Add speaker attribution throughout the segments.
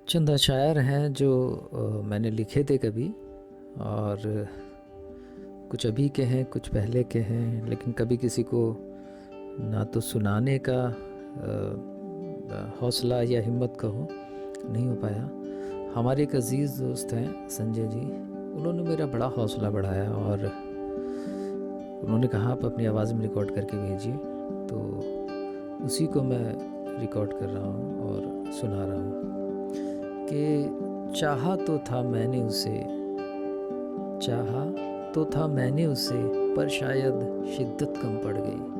Speaker 1: चंद अशायर हैं जो मैंने लिखे थे कभी, और कुछ अभी के हैं कुछ पहले के हैं, लेकिन कभी किसी को ना तो सुनाने का हौसला या हिम्मत कहो नहीं हो पाया। हमारे एक अज़ीज़ दोस्त हैं संजय जी, उन्होंने मेरा बड़ा हौसला बढ़ाया और उन्होंने कहा आप अपनी आवाज़ में रिकॉर्ड करके भेजिए, तो उसी को मैं रिकॉर्ड कर रहा हूँ और सुना रहा हूँ कि चाहा तो था मैंने उसे, चाहा तो था मैंने उसे, पर शायद शिद्दत कम पड़ गई।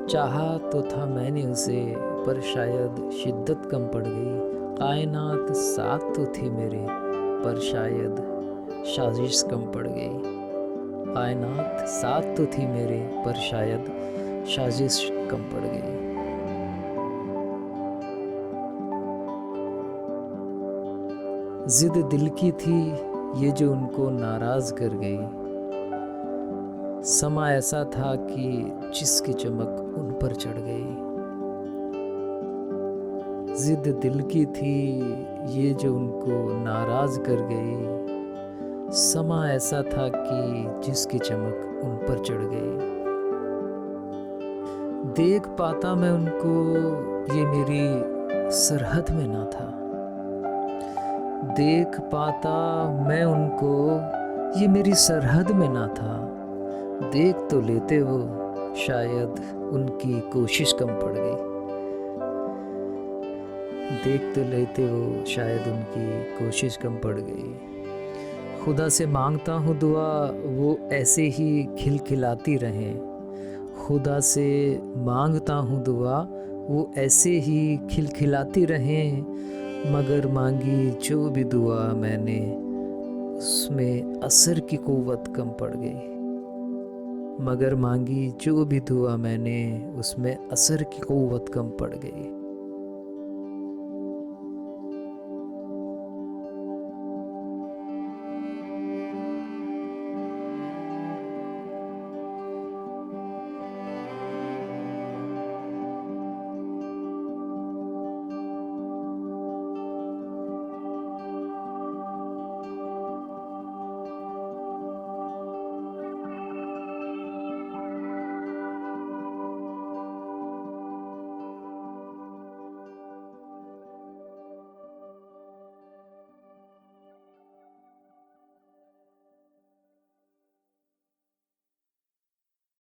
Speaker 1: चाहा तो था मैंने उसे, पर शायद शिद्दत कम पड़ गई। कायनात साथ तो थी मेरे, पर शायद साजिश कम पड़ गई। कायनात साथ तो थी मेरे, पर शायद साजिश कम पड़ गई। जिद दिल की थी ये जो उनको नाराज कर गई। समा ऐसा था कि जिसकी चमक उन पर चढ़ गई। जिद दिल की थी ये जो उनको नाराज कर गई। समा ऐसा था कि जिसकी चमक उन पर चढ़ गई। देख पाता मैं उनको ये मेरी सरहद में ना था। देख पाता मैं उनको ये मेरी सरहद में ना था। देख तो लेते वो शायद उनकी कोशिश कम पड़ गई। देख तो लेते वो शायद उनकी कोशिश कम पड़ गई। खुदा से मांगता हूँ दुआ वो ऐसे ही खिलखिलाती रहें। खुदा से मांगता हूँ दुआ वो ऐसे ही खिलखिलाती रहें। मगर मांगी जो भी दुआ मैंने उसमें असर की क़ुव्वत कम पड़ गई। मगर मांगी जो भी दुआ मैंने उसमें असर की क़ुव्वत कम पड़ गई।